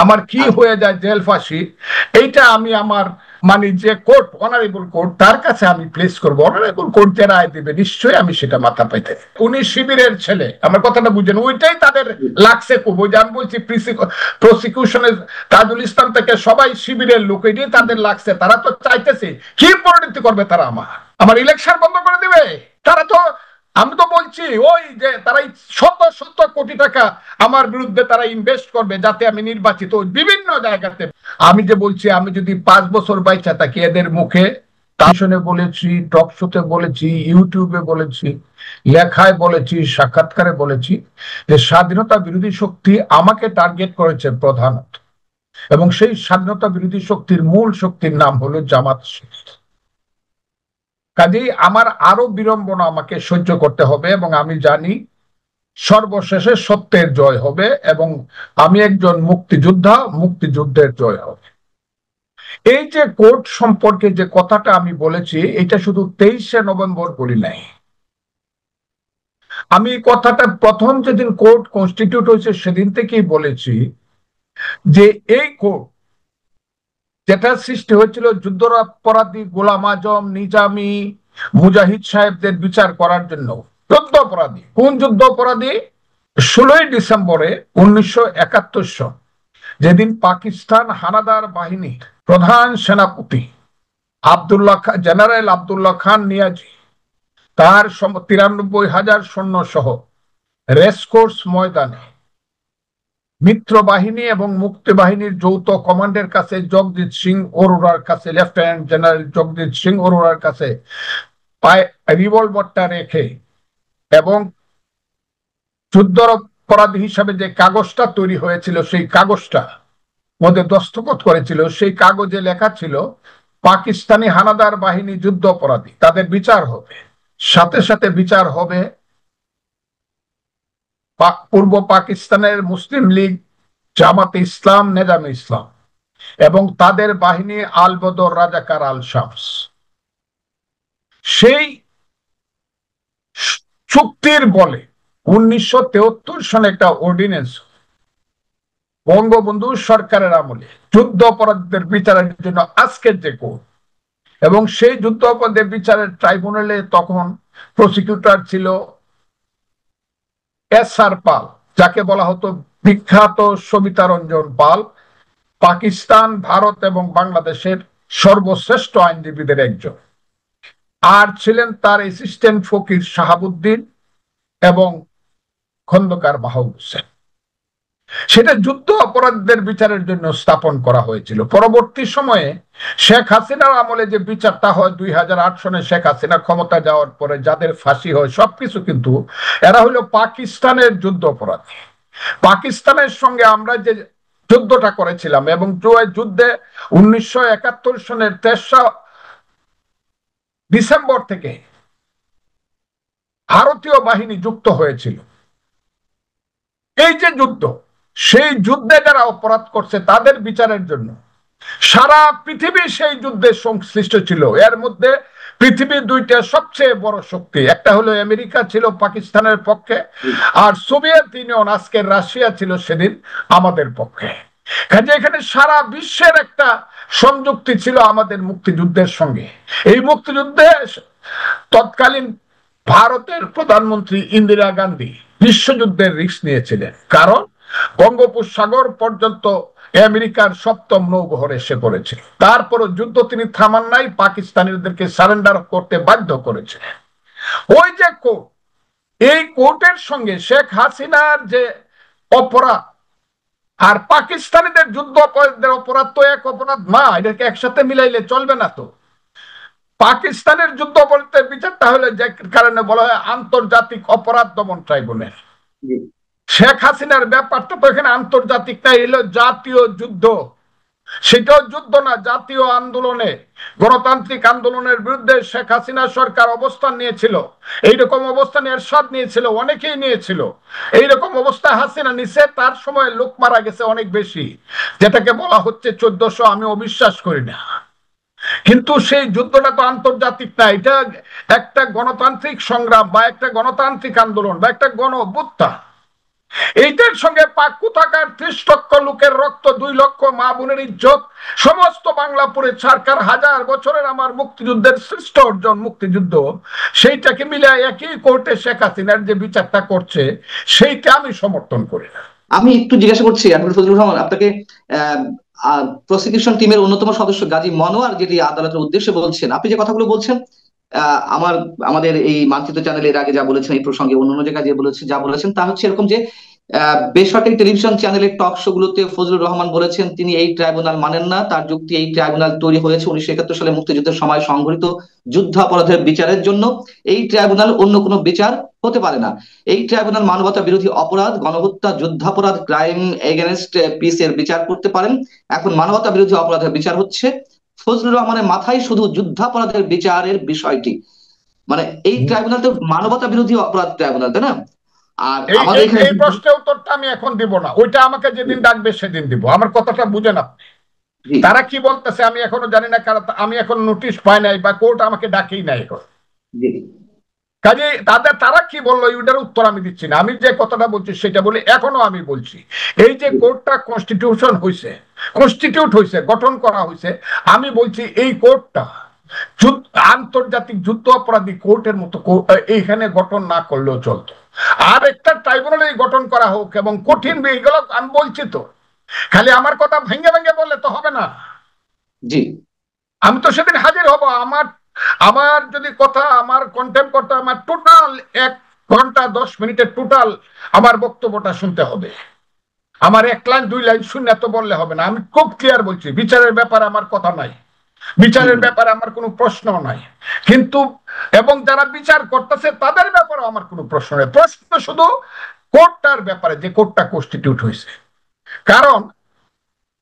আমার কি হয়ে যায় জেল ফাঁসি, এইটা আমি আমার মানে যে কোর্ট, অনারেবল কোর্ট, তার কাছে আমি প্লেস করবো। অনারেবল কোর্ট যে রায় দেবে নিশ্চয়ই আমি সেটা মাথা পাইতে। উনি শিবিরের ছেলে, আমার কথাটা বুঝেন, ওইটাই তাদের লাগছে খুব। ওই যে আমি বলছি প্রসিকিউশনের তাজুল ইসলাম থেকে সবাই শিবিরের লোক, এটাই তাদের লাগছে। তারা তো চাইতেছে কি পরিণতি করবে তারা, আমার ইলেকশন বন্ধ করে দেবে। তারা তো, আমি তো বলছি ওই যে তারা শত শত কোটি টাকা আমার বিরুদ্ধে তারা ইনভেস্ট করবে যাতে আমি নির্বাচিত বিভিন্ন জায়গাতে। আমি যে বলছি, আমি যদি 5 বছর বাইচা থাকি, এদের মুখে টাশনে বলেছি, টক শোতে বলেছি, ইউটিউবে বলেছি, লেখায় বলেছি, সাক্ষাৎকারে বলেছি যে স্বাধীনতা বিরোধী শক্তি আমাকে টার্গেট করেছে প্রধানত, এবং সেই স্বাধীনতা বিরোধী শক্তির মূল শক্তির নাম হলো জামাত শিবির। কাজেই আমার আরো বিড়ম্বনা আমাকে সহ্য করতে হবে, এবং আমি জানি সর্বশেষে সত্যের জয় হবে, এবং আমি একজন মুক্তিযোদ্ধা, মুক্তিযুদ্ধের জয় হবে। এই যে কোর্ট সম্পর্কে যে কথাটা আমি বলেছি, এটা শুধু 23শে নভেম্বর বলি নাই। আমি এই কথাটা প্রথম যেদিন কোর্ট কনস্টিটিউট হয়েছে সেদিন থেকেই বলেছি যে এই কোর্ট যেটা সৃষ্টি হয়েছিল যুদ্ধাপরাধী গোলাম আজম, নিজামী, মুজাহিদ সাহেবদের বিচার করার জন্য। যুদ্ধ অপরাধী, কোন যুদ্ধ অপরাধী? 16ই ডিসেম্বরে 1971 সন, যেদিন পাকিস্তান হানাদার বাহিনীর প্রধান সেনাপতি জেনারেল আব্দুল্লাহ খান নিয়াজি তার 93,000 সৈন্য সহ রেসকোর্স ময়দানে মিত্র বাহিনী এবং মুক্তি বাহিনীর যৌথ কমান্ডের কাছে জগজিৎ সিং অরোরার কাছে, লেফটেন্যান্ট জেনারেল জগজিৎ সিং অরোরার কাছে পায়ে রিভলভারটা রেখে, এবং যুদ্ধ অপরাধী হিসাবে যে কাগজটা তৈরি হয়েছিল সেই কাগজটা মধ্যে দস্তখত করেছিল, সেই কাগজে লেখা ছিল পাকিস্তানি হানাদার বাহিনী যুদ্ধ অপরাধী, তাদের বিচার হবে। সাথে সাথে বিচার হবে পূর্ব পাকিস্তানের মুসলিম লীগ, জামাতে ইসলাম, নেজামে ইসলাম এবং তাদের বাহিনী আল বদর, রাজাকার, আল শামস। সেই চুক্তির বলে 1973 সনে একটা অর্ডিন্যান্স বঙ্গবন্ধু সরকারের আমলে যুদ্ধ অপরাধীদের বিচারের জন্য আজকের যে কোর্ট, এবং সেই যুদ্ধ অপরাধের বিচারের ট্রাইব্যুনালে তখন প্রসিকিউটর ছিল এস.আর. পাল, যাকে বলা হতো বিখ্যাত সবিতা রঞ্জন পাল, পাকিস্তান, ভারত এবং বাংলাদেশের সর্বশ্রেষ্ঠ আইনজীবীদের একজন। আর ছিলেন তার অ্যাসিস্ট্যান্ট ফকির শাহাবুদ্দিন এবং খন্দকার মাহবুব হোসেন। সেটা যুদ্ধ অপরাধীদের বিচারের জন্য স্থাপন করা হয়েছিল। পরবর্তী সময়ে শেখ হাসিনার আমলে যে বিচারটা হয় 2008 সনে, শেখ হাসিনা ক্ষমতা যাওয়ার পরে যাদের ফাঁসি হয় সবকিছু কিন্তু এরা হলো পাকিস্তানের যুদ্ধ অপরাধী। পাকিস্তানের সঙ্গে আমরা যে যুদ্ধটা করেছিলাম, এবং যুদ্ধে 1971 সনের 3রা ডিসেম্বর থেকে ভারতীয় বাহিনী যুক্ত হয়েছিল। এই যে যুদ্ধ, সেই যুদ্ধে যারা অপরাধ করছে তাদের বিচারের জন্য সারা পৃথিবী সেই যুদ্ধে সংশ্লিষ্ট ছিল। এর মধ্যে পৃথিবীর 2টা সবচেয়ে বড় শক্তি, একটা হলো আমেরিকা ছিল পাকিস্তানের পক্ষে, আর সোভিয়েত ইউনিয়ন, আজকের রাশিয়া, ছিল সেদিন আমাদের পক্ষে। কাজে এখানে সারা বিশ্বের একটা সংযুক্তি ছিল আমাদের মুক্তিযুদ্ধের সঙ্গে। এই মুক্তিযুদ্ধে তৎকালীন ভারতের প্রধানমন্ত্রী ইন্দিরা গান্ধী বিশ্বযুদ্ধের রিস্ক নিয়েছিলেন, কারণ বঙ্গোপসাগর পর্যন্ত আমেরিকার 7ম নৌবহর এসে পড়েছে। তারপরও যুদ্ধ তিনি থামান নাই, পাকিস্তানিদেরকে সারেন্ডার করতে বাধ্য করেছে। ওই যে কোর্ট, এই কোর্টের সঙ্গে শেখ হাসিনার যে অপরাধ আর পাকিস্তানিদের যুদ্ধ অপরাধের অপরাধ তো এক অপরাধ না, এটাকে একসাথে মিলাইলে চলবে না। তো পাকিস্তানের যুদ্ধ অপরাধের বিচারটা হলে যে কারণে বলা হয় আন্তর্জাতিক অপরাধ দমন ট্রাইব্যুনাল। শেখ হাসিনার ব্যাপারটা তো এখানে আন্তর্জাতিক না, এলো জাতীয় যুদ্ধ। সেটাও যুদ্ধ না, জাতীয় আন্দোলনে, গণতান্ত্রিক আন্দোলনের বিরুদ্ধে শেখ হাসিনা সরকার অবস্থান নিয়েছিল। এইরকম অবস্থান এরশাদ নিয়েছিল, অনেকেই নিয়েছিল। এইরকম অবস্থায় হাসিনা নিছে, তার সময় লোক মারা গেছে অনেক বেশি, যেটাকে বলা হচ্ছে 1400। আমি অবিশ্বাস করি না, কিন্তু সেই যুদ্ধটা তো আন্তর্জাতিক না। এটা একটা গণতান্ত্রিক সংগ্রাম বা একটা গণতান্ত্রিক আন্দোলন বা একটা গণ অভ্যুত্থান। এইটার সঙ্গে পাক কোথাকার 30 লক্ষ লোকের রক্ত, 2 লক্ষ মা বোনের ইজ্জত, সমস্ত বাংলাপুরে সরকার হাজার বছরের আমার মুক্তিযুদ্ধের শ্রেষ্ঠ অর্জন মুক্তিযুদ্ধ, সেইটাকে মিলে একই কোর্টে শেখ হাসিনার যে বিচারটা করছে সেইটা আমি সমর্থন করি না। আমি একটু জিজ্ঞাসা করছি অ্যাডভোকেট ফজলুর রহমান আপনাকে, প্রসিকিউশন টিমের অন্যতম সদস্য গাজী মনোয়ার যেটি আদালতের উদ্দেশ্যে বলছেন, আপনি যে কথাগুলো বলছেন, আমাদের এই মানচিত্র চ্যানেলে এর আগে যা বলেছেন এই প্রসঙ্গে, অন্যান্য জায়গায় যা বলেছেন তা হচ্ছে এরকম যে বেসরকারি টেলিভিশন চ্যানেলের টক শো গুলোতে ফজলুর রহমান বলেছেন তিনি এই ট্রাইব্যুনাল মানেন না। তার যুক্তি, এই ট্রাইব্যুনাল তৈরি হয়েছে 1971 সালে মুক্তিযুদ্ধের সময় সংঘটিত যুদ্ধাপরাধের বিচারের জন্য। এই ট্রাইব্যুনাল অন্য কোনো বিচার হতে পারে না। এই ট্রাইব্যুনাল মানবতা বিরোধী অপরাধ, গণহত্যা, যুদ্ধাপরাধ, ক্রাইম এগেনস্ট পিস এর বিচার করতে পারেন। এখন মানবতা বিরোধী অপরাধের বিচার হচ্ছে। ফজলুর রহমানের মাথায় শুধু যুদ্ধাপরাধের বিচারের বিষয়টি, মানে এই ট্রাইব্যুনাল তো মানবতা বিরোধী অপরাধ ট্রাইব্যুনাল, তাই না? আর আমাদের এখানে এই প্রশ্নের উত্তরটা আমি এখন দিব না, ওইটা আমাকে যেদিন ডাকবে সেদিন দিব। আমার কথাটা বুঝেন আপনি, তারা কি বলতেছে আমি এখনো জানি না, কারণ আমি এখন নোটিশ পাই নাই বা কোর্ট আমাকে ডাকেই নাই এখন। কাজে তারা কি বললো ওইটার উত্তর আমি দিচ্ছি না। আমি যে কথাটা বলছি সেটা বলি, এখনো আমি বলছি এই যে কোর্টটা কনস্টিটিউট হয়েছে, গঠন করা হয়েছে, আমি বলছি এই কোর্টটা আন্তর্জাতিক যুদ্ধ অপরাধী কোর্টের মতো এইখানে গঠন না করলেও চলতো। আর একটা ট্রাইব্যুনাল গঠন করা হোক এবং কঠিন এগুলো আমি বলছি তো, খালি আমার কথা ভেঙে ভেঙে বললে তো হবে না। জি, আমি তো সেদিন হাজির হব। আমার যদি কথা আমার কন্টেম্প করতে, আমার টোটাল 1 ঘন্টা 10 মিনিটের টোটাল আমার বক্তব্যটা শুনতে হবে। আমার 1 লাইন 2 লাইন শুনে তো বললে হবে না। আমি খুব ক্লিয়ার বলছি, বিচারের ব্যাপারে আমার কথা নাই, বিচারের ব্যাপারে আমার কোনো প্রশ্ন নাই, কিন্তু এবং যারা বিচার করতেছে তাদের ব্যাপারে আমার কোনো প্রশ্ন নেই। প্রশ্ন শুধু কোর্টটার ব্যাপারে, যে কোর্টটা কনস্টিটিউট হয়েছে। কারণ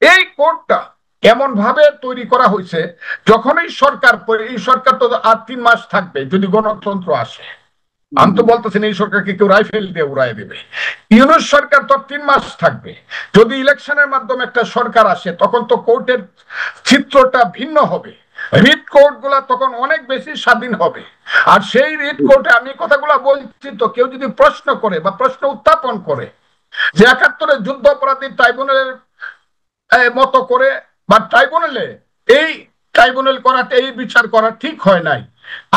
এই কোর্টটা এমন ভাবে তৈরি করা হয়েছে, যখনই এই সরকার তো আর 3 মাস থাকবে যদি গণতন্ত্র আসে। আমি তো বলতেছেন এই সরকারকে কেউ রাইফেল দিয়ে উড়াই দেবে। ইউনূস সরকার তো 3 মাস থাকবে। যদি ইলেকশনের মাধ্যমে একটা সরকার আসে তখন তো কোর্টের চিত্রটা ভিন্ন হবে। রিট কোর্ট গুলা তখন অনেক বেশি স্বাধীন হবে। আর সেই রিট কোর্টে আমি কথাগুলা বলছি তো, কেউ যদি প্রশ্ন করে বা প্রশ্ন উত্থাপন করে যে 71-এর যুদ্ধ অপরাধী ট্রাইব্যুনালের মতো করে বা ট্রাইব্যুনালে এই ট্রাইব্যুনাল করাটা, এই বিচার করা ঠিক হয় নাই,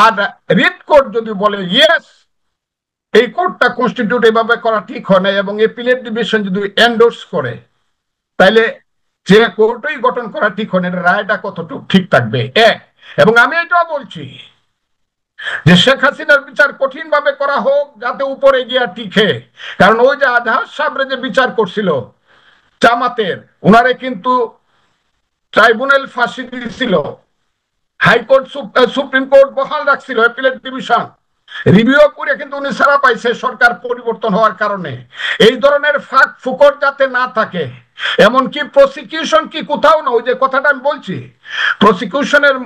আর রিট কোর্ট যদি বলে ইয়েস এই কোর্টটা কনস্টিটিউট এভাবে করা ঠিক হয় না এবং এপিলেট ডিভিশন যদি এন্ডোর্স করে, তাইলে যে কোর্টই গঠন করা ঠিক হয় না, রায়টা কতটুকু ঠিক থাকবে। এবং আমি এটাও বলছি যে শেখ হাসিনার বিচার কঠিন ভাবে করা হোক, যাতে উপরে গিয়া টিকে। কারণ ওই যে আজহার সাহেবরে যে বিচার করছিল জামাতের, উনারে কিন্তু ট্রাইব্যুনাল ফাঁসি দিয়েছিল, হাইকোর্ট সুপ্রিম কোর্ট বহাল রাখছিল, অ্যাপিলেট ডিভিশন রিভিউ করে কিন্তু উনি ছাড়া পাইছে সরকার পরিবর্তন হওয়ার কারণে। এই ধরনের ফাঁক ফুকর যাতে না থাকে, এমনকি প্রসিকিউশন কি কোথাও না, ওই যে কথাটা আমি বলছি, প্রসিকিউশনের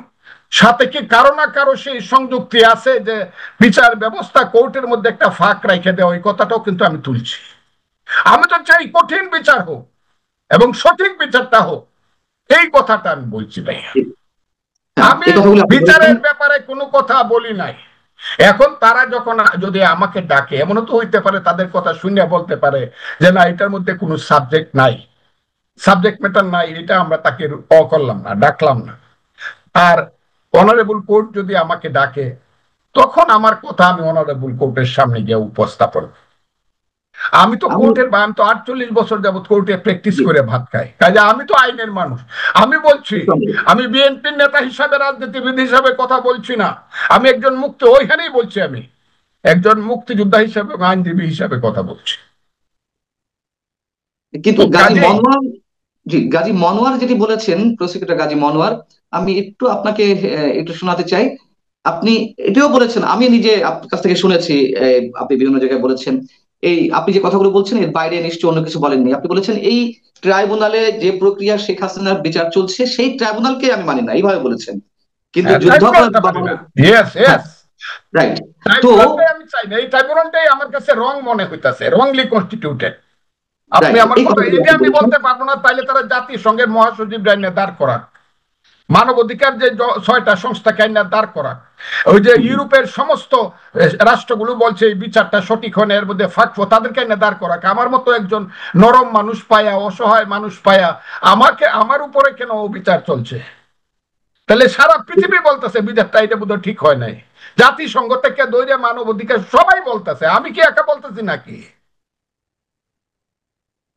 সাথে কি কারো না কারো সেই সংযুক্তি আছে যে বিচার ব্যবস্থা কোর্টের মধ্যে একটা ফাঁক রেখে দেওয়া, ওই কথাটাও কিন্তু আমি তুলছি। আমি তো চাই কঠিন বিচার হোক এবং সঠিক বিচারটা হোক, এই কথাটা আমি বলছি ভাই। আমি বিচারের ব্যাপারে কোনো কথা বলি নাই। এখন তারা যখন যদি আমাকে ডাকে, এমনও তো হইতে পারে তাদের কথা শুনে বলতে পারে যে না এটার মধ্যে কোনো সাবজেক্ট নাই, সাবজেক্ট ম্যাটার নাই, এটা আমরা তাকে করলাম না, ডাকলাম না। আর অনারেবল কোর্ট যদি আমাকে ডাকে, তখন আমার কথা আমি অনারেবল কোর্টের সামনে গিয়ে উপস্থাপন। আমি তো কোর্টের, আমি তো 48 বছর যাবত কোর্টে প্র্যাকটিস করে ভাত খাই, কাজে আমি তো আইনের মানুষ। আমি বলছি, আমি বিএনপির নেতা হিসাবে, রাজনীতিবিদ হিসাবে কথা বলছি না, আমি একজন ওইখানেই বলছি, আমি একজন মুক্তিযোদ্ধা হিসাবে, আইনজীবী হিসাবে কথা বলছি। কিন্তু গাজী মনোয়ার যেটি বলেছেন, প্রসিকিউটর গাজী মনোয়ার, আমি একটু আপনাকে একটু শোনাতে চাই। আপনি এটাও বলেছেন, আমি নিজে আপনার কাছ থেকে শুনেছি, আপনি বিভিন্ন জায়গায় বলেছেন, এই আপনি যে কথাগুলো বলছেন এর বাইরে নিশ্চয়ই অন্য কিছু বলেননি। আপনি বলেছেন এই ট্রাইব্যুনালে যে প্রক্রিয়া শেখ হাসিনার বিচার চলছে সেই ট্রাইব্যুনালকে আমি মানি না, এইভাবে বলেছেন। কিন্তু যুদ্ধাপরাধ, রাইট, তো আমি চাই না, এই ট্রাইব্যুনালটাই আমার কাছে রং মনে হইতাছে, রংলি কনস্টিটিউটেড। আপনি আমার কথা এটা আমি বলতে পারবো না, তাইলে তারা জাতিসংঘের মহাসচিব দাঁড় করান। মানবাধিকার যে 6টা সংস্থাকে আইনা দাঁড় করা, ওই যে ইউরোপের সমস্ত রাষ্ট্রগুলো বলছে এই বিচারটা সঠিক হয় না, এর মধ্যে ফাঁকফো, তাদেরকে আইনা দাঁড় করা। আমার মতো একজন নরম মানুষ পায়া, অসহায় মানুষ পায়া আমার উপরে কেন বিচার চলছে? তাহলে সারা পৃথিবী বলতেছে বিচারটা এটা বোধহয় ঠিক হয় নাই। জাতিসংঘ থেকে দৈরে মানবাধিকার সবাই বলতেছে, আমি কি একা বলতেছি নাকি?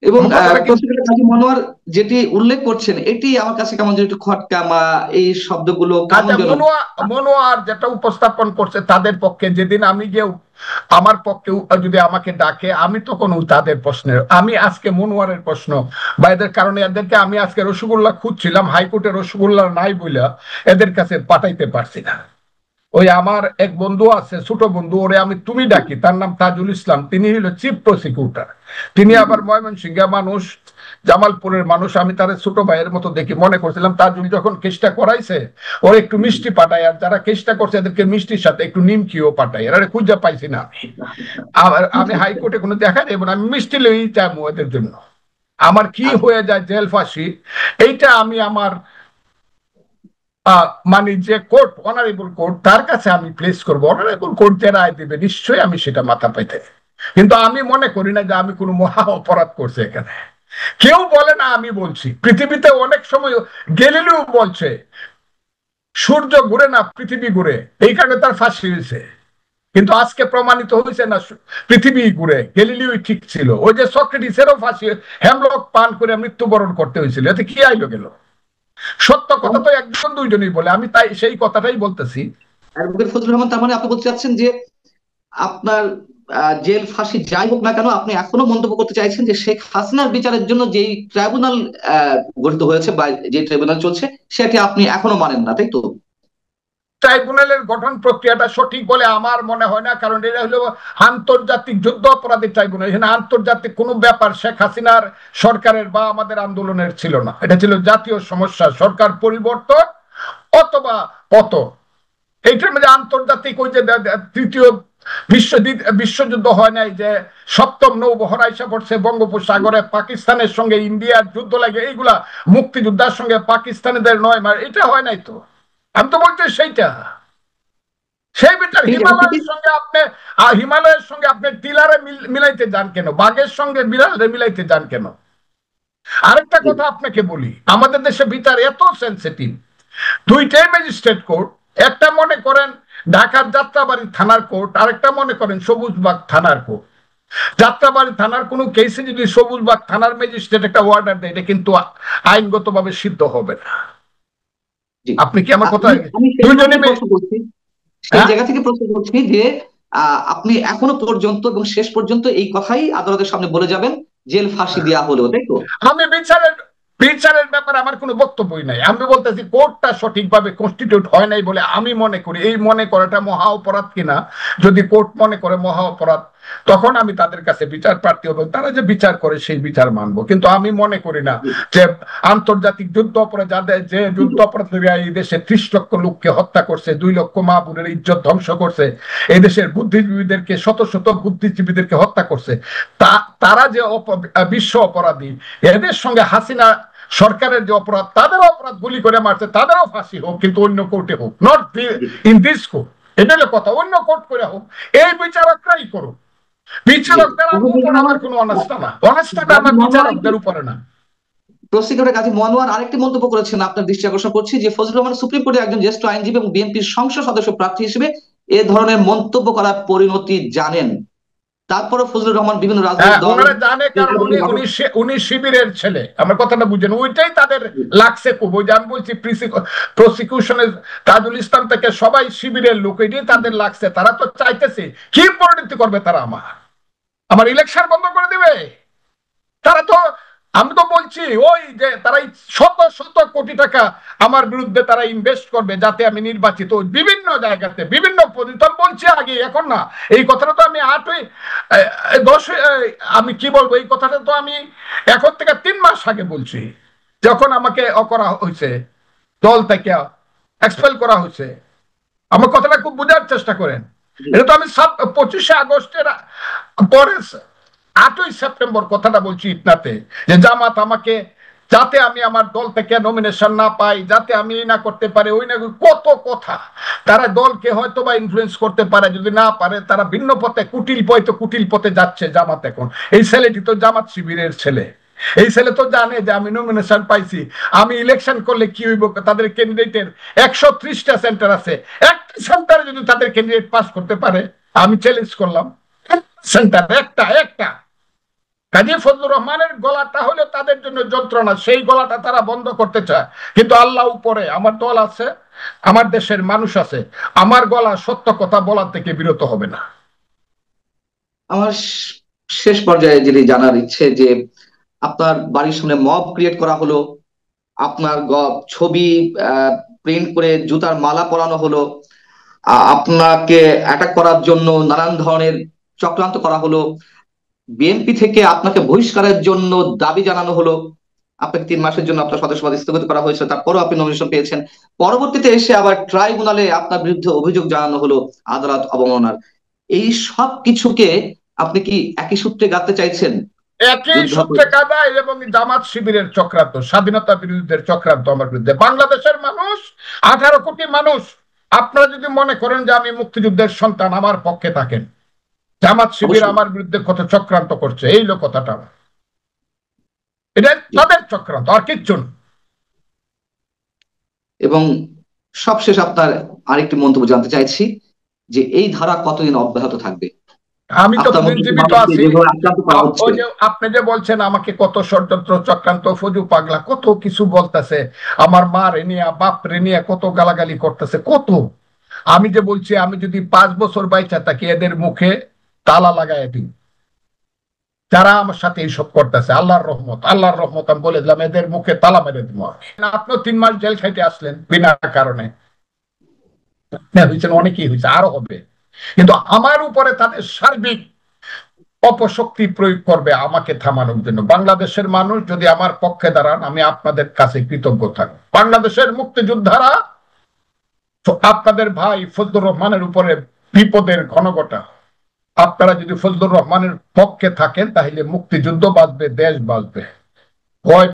এবং প্রসিকিউটর কাজী মনোয়ার যেটি উল্লেখ করছেন এটি আমার কাছে কেমন যেন একটু খটকা বা এই শব্দগুলো কেমন যেন। মনোয়ার যেটা উপস্থাপন করছে তাদের পক্ষে, যেদিন আমি গিয়ে আমার পক্ষে যদি আমাকে ডাকে, আমি তখন তাদের প্রশ্নের, আমি আজকে মনোয়ারের প্রশ্ন বা এদের কারণে এদেরকে আমি আজকে রসগোল্লা খুঁজছিলাম, হাইকোর্টে রসগোল্লা নাই বইলা এদের কাছে পাঠাইতে পারছি না। ওই আমার এক বন্ধু আছে, ছোট বন্ধু, ওরে আমি তুমি ডাকি, তার নাম তাজুল ইসলাম, তিনি হলো চিফ প্রসিকিউটর। তিনি আবার ময়মনসিংহের মানুষ, জামালপুরের মানুষ। আমি তার ছোট ভাইয়ের মতো দেখি মনে করছিলাম। তাজুল যখন কেসটা করাইছে ওর একটু মিষ্টি পাঠায়, আর যারা কেসটা করছে এদেরকে মিষ্টির সাথে একটু নিমকিও পাঠায়, এরা খুঁজে পাইছি না আমি হাইকোর্টে কোনো দেখা যাবো না, আমি মিষ্টি লই যাবো এদের জন্য। আমার কি হয়ে যায় জেল ফাঁসি, এইটা আমি আমার মানে যে কোর্ট, অনারেবল কোর্ট, তার কাছে আমি প্লেস করবো। অনারেবল কোর্ট যে রায় দিবে নিশ্চয়ই আমি সেটা মাথা পাইতে, কিন্তু আমি মনে করি না যে আমি কোনো মহা অপরাধ করছি এখানে। কেউ বলে না, আমি বলছি। পৃথিবীতে অনেক সময় গ্যালিলিও বলছে সূর্য ঘুরে না, পৃথিবী ঘুরে, এই কারণে তার ফাঁসি হয়েছে। কিন্তু আজকে প্রমাণিত হয়েছে না পৃথিবী ঘুরে, গ্যালিলিও ঠিক ছিল। ওই যে সক্রেটিসেরও ফাঁসি হেমলক পান করে মৃত্যুবরণ করতে হয়েছিল, এতে কি আইলো গেল? সত্য কথা তো একজন দুইজনই বলে, আমি তাই সেই কথাটাই বলতেছি। অ্যাডভোকেট ফজলুর রহমান, তার মানে আপনি বলতে চাচ্ছেন যে আপনার জেল ফাঁসি যাই হোক না কেন, আপনি এখনো মন্তব্য করতে চাইছেন যে শেখ হাসিনার বিচারের জন্য যেই ট্রাইব্যুনাল গঠিত হয়েছে বা যে ট্রাইব্যুনাল চলছে সেটি আপনি এখনো মানেন না, তাই তো? ট্রাইব্যুনালের গঠন প্রক্রিয়াটা সঠিক বলে আমার মনে হয় না, কারণ এটা হলো আন্তর্জাতিক যুদ্ধ অপরাধী ট্রাইব্যুনাল। এখানে আন্তর্জাতিক কোনো ব্যাপার শেখ হাসিনার সরকারের বা আমাদের আন্দোলনের ছিল না, এটা ছিল জাতীয় সমস্যা, সরকার পরিবর্তন অথবা পতন। এইটার মধ্যে আন্তর্জাতিক ওই যে তৃতীয় বিশ্বযুদ্ধ হয় নাই, যে সপ্তম নৌবহর আইসা পড়ছে বঙ্গোপসাগরে, পাকিস্তানের সঙ্গে ইন্ডিয়ার যুদ্ধ লাগে, এইগুলা মুক্তিযোদ্ধার সঙ্গে পাকিস্তানিদের নয় মার, এটা হয় নাই তো। আমি তো বলছি সেইটা, সেই বিচার হিমালয়ের সঙ্গে আপনি টিলারে মিলাইতে যান কেন? বাঘের সঙ্গে বিড়ালে মিলাইতে যান কেন? আরেকটা কথা আপনাকে বলি, আমাদের দেশে বিচার এত সেন্সিটিভ, দুইটাই ম্যাজিস্ট্রেট কোর্ট। একটা মনে করেন ঢাকার যাত্রাবাড়ি থানার কোর্ট, আরেকটা মনে করেন সবুজবাগ থানার কোর্ট। যাত্রাবাড়ি থানার কোনো কেসে যদি সবুজবাগ থানার ম্যাজিস্ট্রেট একটা অর্ডার দেয়, এটা কিন্তু আইনগতভাবে সিদ্ধ হবে না। আপনি কি আমার কথা? সেই জায়গা থেকে প্রশ্ন করছি যে আপনি এখনো পর্যন্ত এবং শেষ পর্যন্ত এই কথাই আদালতের সামনে বলে যাবেন জেল ফাঁসি দেওয়া হলো, তাই তো? আমি বিচারের ব্যাপারে আমার কোনো বক্তব্যই নাই। আমি বলতেছি কোর্টটা সঠিকভাবে কনস্টিটিউট হয় নাই বলে আমি মনে করি। এই মনে করাটা মহা অপরাধ কিনা, যদি কোর্ট মনে করে মহা অপরাধ, তখন আমি তাদের কাছে বিচার প্রার্থী হবো, তারা যে বিচার করে সেই বিচার মানবো। কিন্তু আমি মনে করি না যে আন্তর্জাতিক যুদ্ধ অপরাধ, যাদের যে যুদ্ধ অপরাধীরা এই দেশে 30 লক্ষ লোককে হত্যা করছে, 2 লক্ষ মা বোনের ইজ্জত ধ্বংস করছে, এই দেশের বুদ্ধিজীবীদেরকে, শত শত বুদ্ধিজীবীদেরকে হত্যা করছে, তারা যে বিশ্ব অপরাধী, এদের সঙ্গে হাসিনা সরকারের যে অপরাধ, তাদের অপরাধ গুলি করে মারছে, তাদেরও ফাঁসি হোক, কিন্তু অন্য কোর্টে হোক, নট ইন দিস কোর্ট। এটা হলো কথা, অন্য কোর্ট করে হোক, এই বিচারকরাই করুক। বিচারকদের আমার কোনো অনাস্থা না, অনাস্থাটা আমার বিচারকদের উপরে না। প্রসিকিউটর কাজী মনোয়ার আরেকটি মন্তব্য করেছেন, আপনার দৃষ্টি আকর্ষণ করছি, যে ফজলুর রহমান সুপ্রিম কোর্টের একজন জ্যেষ্ঠ আইনজীবী এবং বিএনপির সংসদ সদস্য প্রার্থী হিসেবে এ ধরনের মন্তব্য করার পরিণতি জানেন। তারপরে ফজলুর রহমান বিভিন্ন রাজনৈতিক দল জানে, কারণ উনি শিবিরের ছেলে। আমার কথাটা বুঝেন, ওইটাই তাদের লাগছে খুব। ওই যে আমি বলছি প্রসিকিউশনের তাজুল ইসলাম থেকে সবাই শিবিরের লোক, এটাই তাদের লাগছে। তারা তো চাইতেছে কি পরিণতি করবে, তারা আমার ইলেকশন বন্ধ করে দেবে। তারা তো, আমি তো বলছি ওই যে তারা শত শত কোটি টাকা আমার বিরুদ্ধে তারা ইনভেস্ট করবে যাতে আমি নির্বাচিত, বিভিন্ন জায়গাতে বিভিন্ন পজিশন। বলছি আগে, এখন না। এই কথাটা তো আমি 8-10, আমি কি বলবো, এই কথাটা তো আমি এখন থেকে 3 মাস আগে বলছি, যখন আমাকে করা হয়েছে, দল থেকে এক্সপেল করা হয়েছে। আমার কথাটা খুব বোঝার চেষ্টা করেন। এটা তো আমি 25শে আগস্টের পরে 8ই সেপ্টেম্বর কথাটা বলছি ইটনাতে, যে জামাত আমাকে যাতে আমি আমার দল থেকে নমিনেশন না পাই, যাতে আমি না করতে পারি, ওই না কত কথা। তারা দলকে হয়তো বা ইনফ্লুয়েন্স করতে পারে, যদি না পারে তারা ভিন্ন পথে কুটিল পথে যাচ্ছে জামাত। এখন এই ছেলেটি তো জামাত শিবিরের ছেলে, এই ছেলে তো জানে যে আমি নমিনেশন পাইছি, আমি ইলেকশন করলে কি হইব, তাদের ক্যান্ডিডেটের 130টা সেন্টার আছে, একটা সেন্টারে যদি তাদের ক্যান্ডিডেট পাস করতে পারে, আমি চ্যালেঞ্জ করলাম, সেন্টার একটা একটা কাজী ফজলুর রহমানের গলাটা হলো তাদের জন্য যন্ত্রণা, সেই গলাটা তারা বন্ধ করতে চায়। কিন্তু আল্লাহ উপরে, আমার দল আছে, আমার দেশের মানুষ আছে, আমার গলা সত্য কথা বলার থেকে বিরত হবে না। আমার শেষ পর্যায়ে যেটি জানার ইচ্ছে যে আপনার বাড়ির সামনে মব ক্রিয়েট করা হলো, আপনার ছবি প্রিন্ট করে জুতার মালা পরানো হলো, আপনাকে অ্যাটাক করার জন্য নানান ধরনের চক্রান্ত করা হলো, বিএনপি থেকে আপনাকে বহিষ্কারের জন্য দাবি জানানো হলো, আপনাকে 3 মাসের জন্য আপনার সদস্যপদ স্থগিত করা হয়েছে, তারপরেও আপনি নমিনেশন পেয়েছেন, পরবর্তীতে এসে আবার ট্রাইব্যুনালে আপনার বিরুদ্ধে অভিযোগ জানানো হলো আদালত অবমাননার। এই সব কিছুকে আপনি কি একই সূত্রে গাঁথতে চাইছেন? একই সূত্রে কাদা এবং জামাত শিবিরের চক্রান্ত, স্বাধীনতা বিরোধীদের চক্রান্ত আমার বিরুদ্ধে। বাংলাদেশের মানুষ, 18 কোটি মানুষ, আপনারা যদি মনে করেন যে আমি মুক্তিযুদ্ধের সন্তান, আমার পক্ষে থাকেন। জামাত শিবির অবশ্যই। আমার বিরুদ্ধে কত চক্রান্ত করছে, এই লোক কথাটা, এটা তাদের চক্রান্ত, আর কিচ্ছু না। এবং সবশেষ আপনার আরেকটি মন্তব্য জানতে চাইছি যে এই ধারা কতদিন অব্যাহত থাকবে? আমি আপনার ততদিন মধ্যে জীবিত মানুষকে আছি। যেভাবে আক্রান্ত করা হচ্ছে। ওই যে আপনি যে বলছেন আমাকে কত ষড়যন্ত্র চক্রান্ত, ফজু পাগলা কত কিছু বলতেছে, আমার মা রে নিয়ে, বাপ রে নিয়ে কত গালাগালি করতেছে, কত। আমি যে বলছি, আমি যদি 5 বছর বাইচা থাকি, এদের মুখে তালা লাগাই দিই, যারা আমার সাথে এইসব করতেছে। আল্লাহর রহমত, আল্লাহর রহমত, আমি বলে দিলাম, এদের মুখে তালা মেরে দিব। আপনিও 3 মাস জেল খাইতে আসলেন বিনা কারণে, হয়েছেন, অনেকেই হয়েছে, আরো হবে। কিন্তু আমার উপরে তাদের সার্বিক অপশক্তি প্রয়োগ করবে আমাকে থামানোর জন্য। বাংলাদেশের মানুষ যদি আমার পক্ষে দাঁড়ান, আমি আপনাদের কাছে কৃতজ্ঞ থাকব। বাংলাদেশের মুক্তিযোদ্ধারা, আপনাদের ভাই ফজলুর রহমানের উপরে বিপদের ঘনঘটা, আপনারা যদি ফজলুর রহমানের পক্ষে থাকেন, তাহলে মুক্তিযুদ্ধ বাঁচবে, দেশ বাঁচবে। ভয়